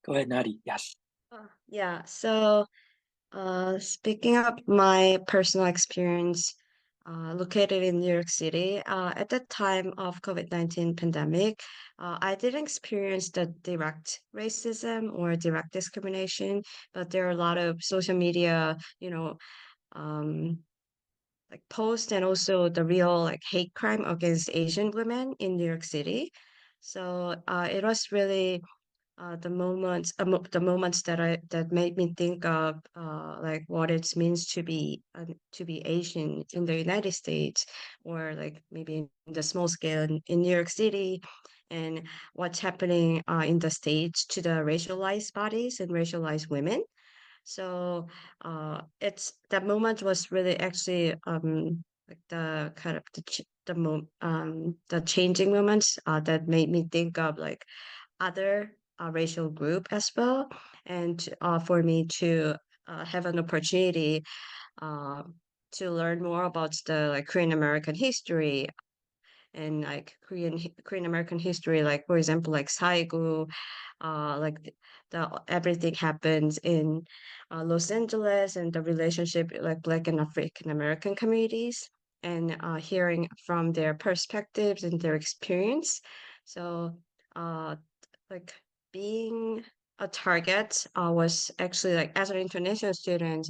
Go ahead, Nadi. Yes. Yeah, so speaking of my personal experience, located in New York City, at the time of COVID-19 pandemic, I didn't experience the direct racism or direct discrimination, but there are a lot of social media, um, like posts and also the real like hate crime against Asian women in New York City. So it was really the moments that made me think of like what it means to be Asian in the United States, or like maybe in the small scale in New York City, and what's happening in the States to the racialized bodies and racialized women. So it's that moment was really actually like the kind of the changing moments that made me think of like other racial group as well, and for me to have an opportunity uh, to learn more about the like Korean American history and like Korean American history, like for example, like Saigu, like the everything happens in Los Angeles and the relationship like Black and African American communities, and hearing from their perspectives and their experience. So, uh, like being a target was actually like as an international student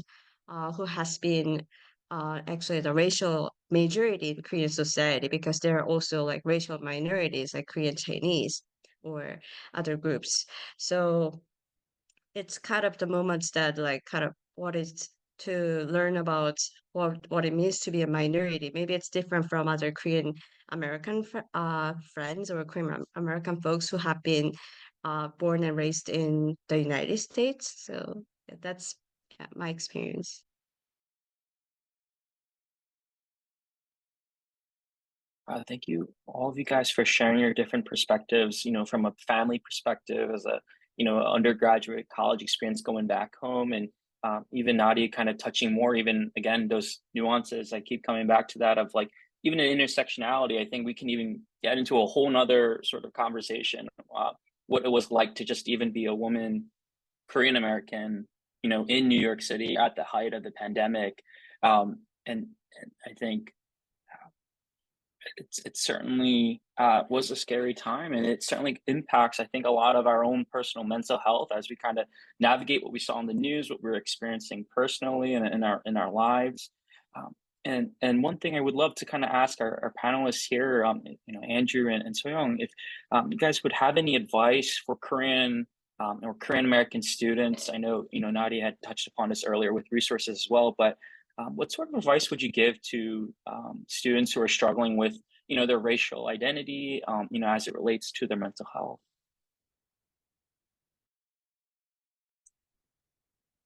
who has been actually the racial majority in Korean society, because there are also like racial minorities like Korean Chinese or other groups. So it's kind of the moments that like kind of what is to learn about what it means to be a minority. Maybe it's different from other Korean American friends or Korean American folks who have been born and raised in the United States. So yeah, that's yeah, my experience. Thank you, all of you guys, for sharing your different perspectives. From a family perspective, as a undergraduate college experience going back home, and even Nadia kind of touching more, even again those nuances. I keep coming back to that of like even an intersectionality. I think we can even get into a whole nother sort of conversation. What it was like to just even be a woman, Korean American, in New York City at the height of the pandemic, and I think it certainly was a scary time, and it certainly impacts, I think, a lot of our own personal mental health as we kind of navigate what we saw in the news, what we're experiencing personally in our lives. Um, and one thing I would love to kind of ask our panelists here, Andrew and Soyoung, if you guys would have any advice for Korean or Korean American students. I know Nadia had touched upon this earlier with resources as well, but what sort of advice would you give to students who are struggling with, their racial identity, as it relates to their mental health?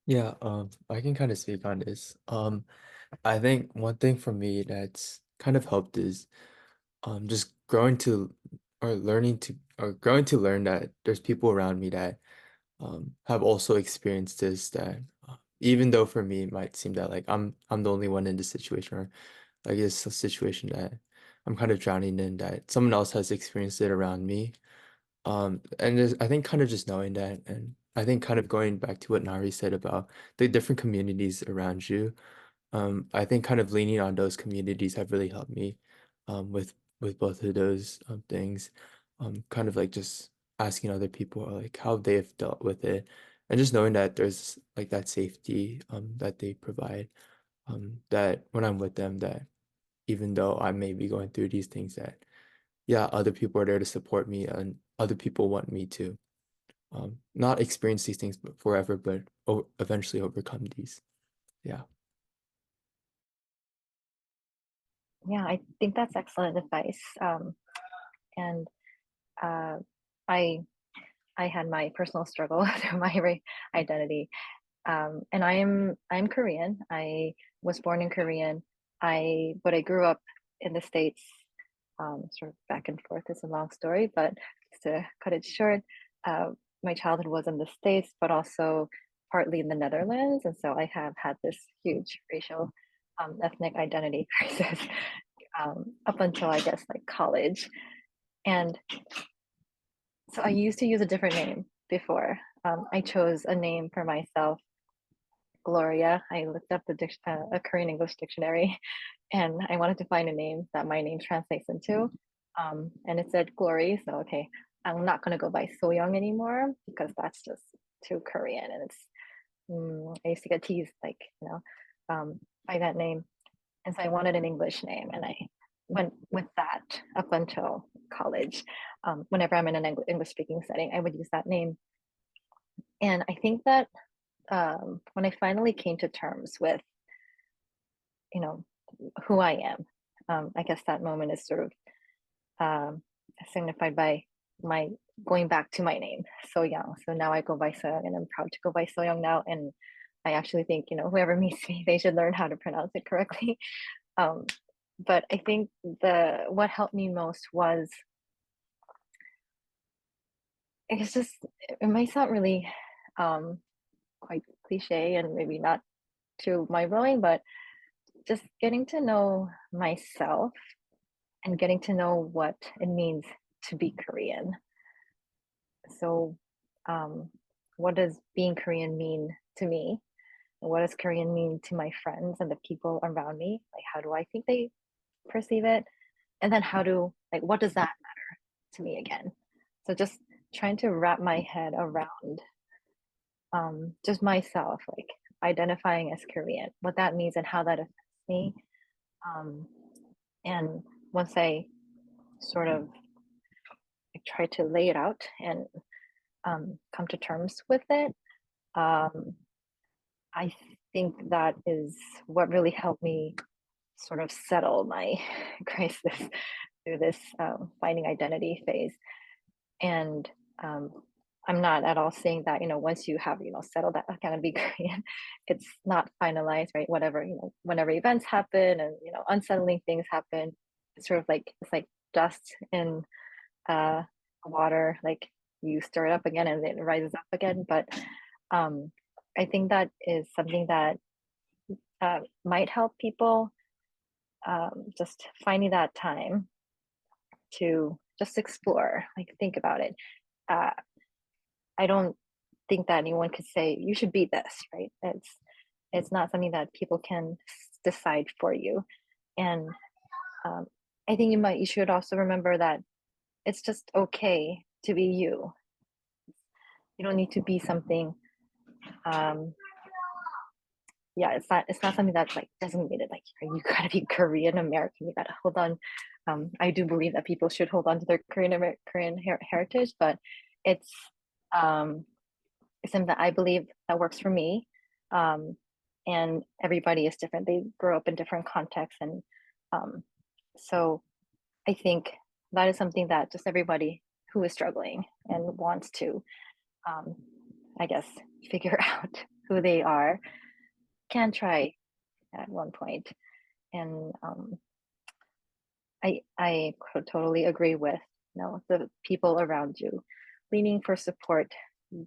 Yeah, I can kind of speak on this. I think one thing for me that's kind of helped is just growing to learn that there's people around me that have also experienced this, that even though for me it might seem that like I'm the only one in this situation, or like it's a situation that I'm kind of drowning in, that someone else has experienced it around me. And I think kind of just knowing that, and I think kind of going back to what Nari said about the different communities around you, I think kind of leaning on those communities have really helped me with both of those things. Kind of like just asking other people like how they've dealt with it, and just knowing that there's like that safety that they provide, that when I'm with them, that even though I may be going through these things, that yeah, other people are there to support me, and other people want me to not experience these things forever, but eventually overcome these. Yeah. Yeah, I think that's excellent advice. And uh, I I had my personal struggle through my identity. And I'm Korean. I was born in Korean. But I grew up in the States. Sort of back and forth is a long story, but just to cut it short, uh, my childhood was in the States, but also partly in the Netherlands, and so I have had this huge racial, ethnic identity crisis up until I guess like college. And so I used to use a different name before. I chose a name for myself, Gloria. I looked up a Korean English dictionary, and I wanted to find a name that my name translates into. And it said Glory. So, okay, I'm not going to go by Soyoung anymore because that's just too Korean. And I used to get teased, like, by that name. And so I wanted an English name. And I went with that up until college. Whenever I'm in an English speaking setting, I would use that name. And I think that when I finally came to terms with, you know, who I am, I guess that moment is sort of signified by my going back to my name, So Young. So now I go by So Young, and I'm proud to go by So Young now. And I actually think, whoever meets me, they should learn how to pronounce it correctly. But I think what helped me most was, it's just, it might sound really quite cliche and maybe not too mind blowing, but just getting to know myself and getting to know what it means to be Korean. So, what does being Korean mean to me? What does Korean mean to my friends and the people around me? Like, how do I think they perceive it? And then what does that matter to me again? So just trying to wrap my head around just myself, like identifying as Korean, what that means and how that affects me. And once I sort of try to lay it out and come to terms with it, I think that is what really helped me sort of settle my crisis through this finding identity phase. And I'm not at all saying that, once you have, settled that, okay, I'm gonna be Korean, it's not finalized, right? Whatever, whenever events happen and, unsettling things happen, it's sort of like, it's like dust in water, like you stir it up again and it rises up again. But I think that is something that might help people, just finding that time to just explore, like think about it. I don't think that anyone could say you should be this, right? It's not something that people can decide for you. And I think you should also remember that it's just okay to be you. You don't need to be something. Yeah, it's not something that's like designated, like you gotta be Korean American, you gotta hold on. I do believe that people should hold on to their Korean heritage, but it's something that I believe that works for me. And everybody is different, they grow up in different contexts, and so I think that is something that just everybody who is struggling and wants to, I guess, figure out who they are can try at one point. And I could totally agree with the people around you, leaning for support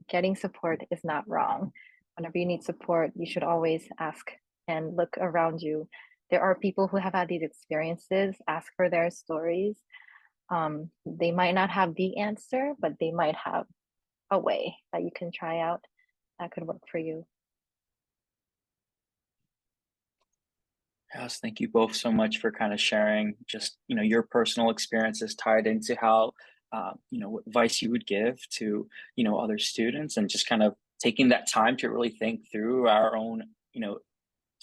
getting support is not wrong. Whenever you need support, you should always ask and look around you. There are people who have had these experiences, ask for their stories. They might not have the answer, but they might have a way that you can try out that could work for you. Yes, thank you both so much for kind of sharing just, your personal experiences tied into how, what advice you would give to, other students, and just kind of taking that time to really think through our own,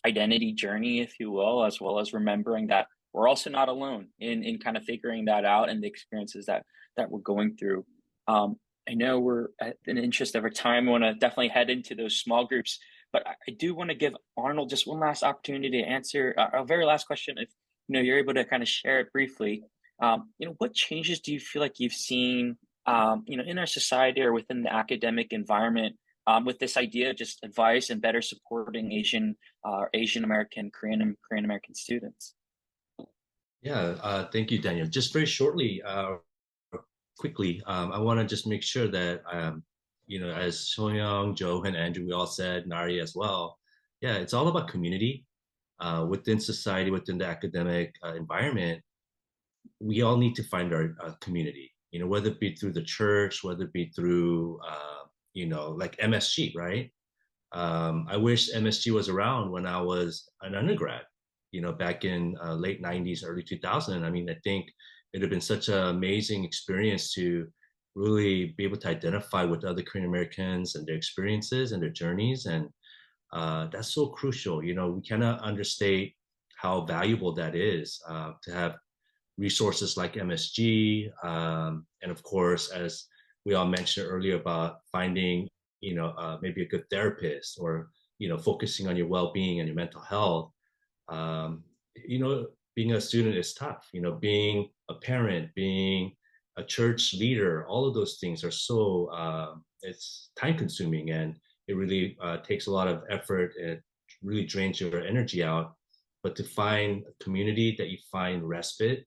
identity journey, if you will, as well as remembering that we're also not alone in kind of figuring that out and the experiences that we're going through. I know we're at an interest of our time. I want to definitely head into those small groups, but I do want to give Arnold just one last opportunity to answer our very last question. If you're able to kind of share it briefly, what changes do you feel like you've seen, in our society or within the academic environment, with this idea of just advice and better supporting Asian American, Korean American students? Yeah, thank you, Daniel. Just very shortly, quickly, I want to just make sure that, as Shoyoung, Joe, and Andrew, we all said, Nari as well, yeah, it's all about community within society, within the academic environment. We all need to find our community, whether it be through the church, whether it be through, like MSG, right? I wish MSG was around when I was an undergrad, back in late 90s, early 2000. I mean, I think it'd have been such an amazing experience to really be able to identify with other Korean Americans and their experiences and their journeys. And that's so crucial. We cannot understate how valuable that is to have resources like MSG. And of course, as we all mentioned earlier about finding, maybe a good therapist, or, focusing on your well-being and your mental health. Um, Being a student is tough, being a parent, being a church leader, all of those things are so, it's time consuming, and it really takes a lot of effort. It really drains your energy out. But to find a community that you find respite,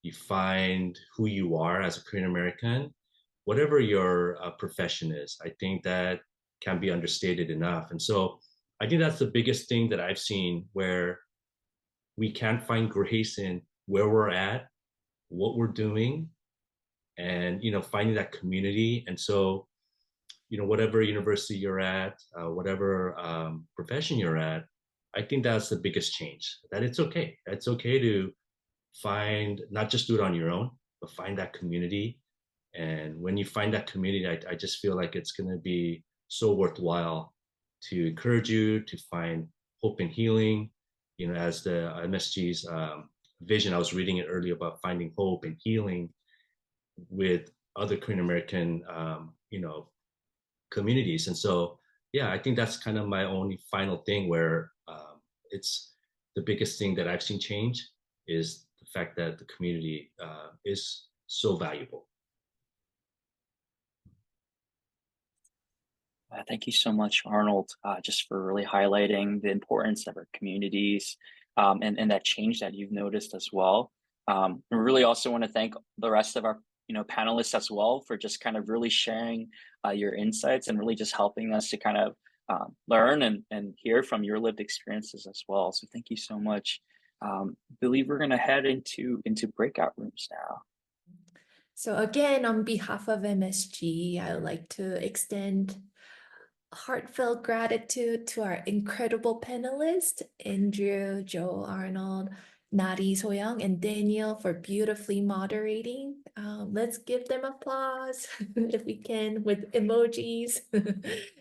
you find who you are as a Korean American, whatever your profession is, I think that can be understated enough. And so I think that's the biggest thing that I've seen, where we can find grace in where we're at, what we're doing, and finding that community. And so, whatever university you're at, whatever profession you're at, I think that's the biggest change. That it's okay. It's okay to find, not just do it on your own, but find that community. And when you find that community, I just feel like it's going to be so worthwhile to encourage you to find hope and healing. As the MSG's vision, I was reading it earlier about finding hope and healing with other Korean American, communities. And so, yeah, I think that's kind of my only final thing, where it's the biggest thing that I've seen change is the fact that the community is so valuable. Thank you so much, Arnold, just for really highlighting the importance of our communities, and that change that you've noticed as well. I really also want to thank the rest of our panelists as well for just kind of really sharing your insights and really just helping us to kind of learn and hear from your lived experiences as well. So thank you so much. I believe we're going to head into breakout rooms now. So again, on behalf of MSG, I would like to extend heartfelt gratitude to our incredible panelists, Andrew, Joe, Arnold, Nadi, Soyoung, and Daniel, for beautifully moderating. Let's give them applause if we can, with emojis.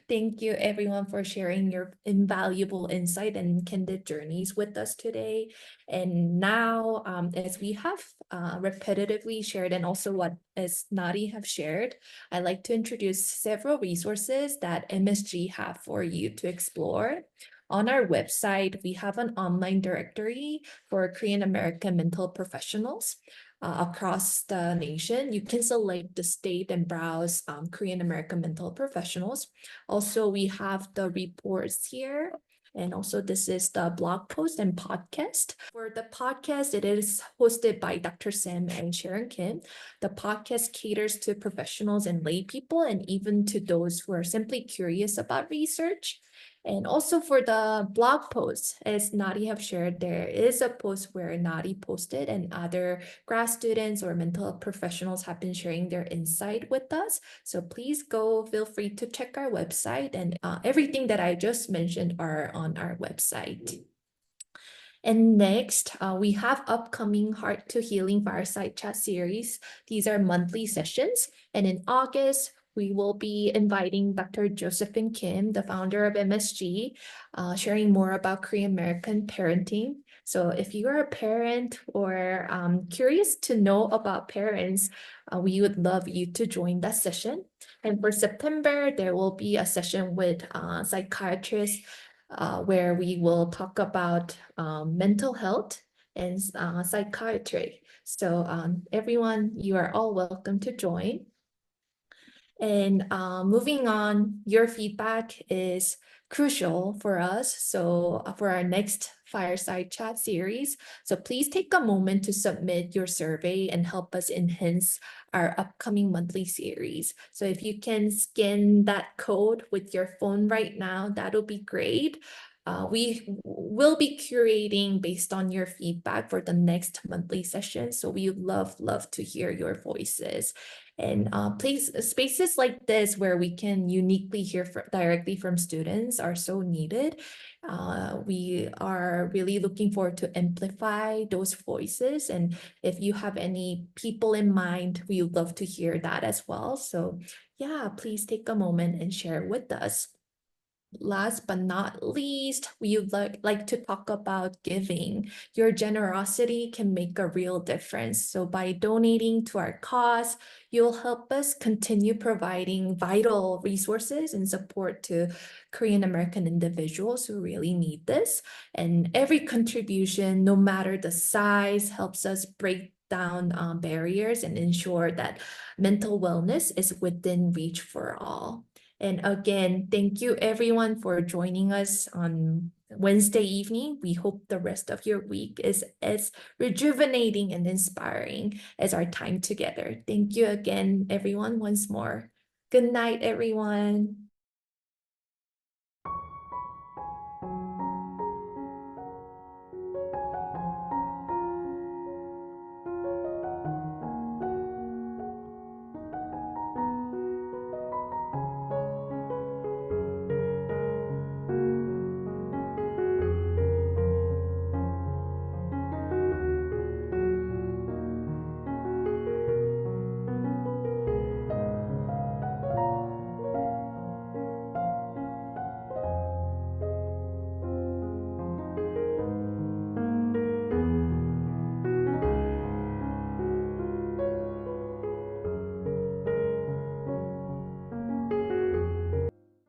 Thank you everyone for sharing your invaluable insight and candid journeys with us today. And now, as we have repetitively shared, and also what as Nadi have shared, I'd like to introduce several resources that MSG have for you to explore. On our website, we have an online directory for Korean American mental professionals across the nation. You can select the state and browse Korean American mental professionals. Also, we have the reports here And also this is the blog post and podcast. For the podcast, it is hosted by Dr. Sam and Sharon Kim. The podcast caters to professionals and lay people, and even to those who are simply curious about research. And also for the blog post, as Nadi have shared, there is a post where Nadi posted and other grad students or mental health professionals have been sharing their insight with us. So please feel free to check our website, and everything that I just mentioned are on our website. And next, we have upcoming Heart-to-Healing Fireside Chat series. These are monthly sessions. And in August, we will be inviting Dr. Josephine Kim, the founder of MSG, sharing more about Korean American parenting. So if you are a parent or curious to know about parents, we would love you to join that session. And for September, there will be a session with psychiatrists where we will talk about mental health and psychiatry. So everyone, you are all welcome to join. And moving on, your feedback is crucial for us. So for our next Fireside Chat series, so please take a moment to submit your survey and help us enhance our upcoming monthly series. So if you can scan that code with your phone right now, that'll be great. We will be curating based on your feedback for the next monthly session. So we love to hear your voices. And spaces like this where we can uniquely hear directly from students are so needed. We are really looking forward to amplify those voices. And if you have any people in mind, we would love to hear that as well. So yeah, please take a moment and share with us. Last but not least, we would like to talk about giving. Your generosity can make a real difference. So by donating to our cause, you'll help us continue providing vital resources and support to Korean American individuals who really need this. And every contribution, no matter the size, helps us break down barriers and ensure that mental wellness is within reach for all. And again, thank you everyone for joining us on Wednesday evening. We hope the rest of your week is as rejuvenating and inspiring as our time together. Thank you again, everyone, once more. Good night, everyone.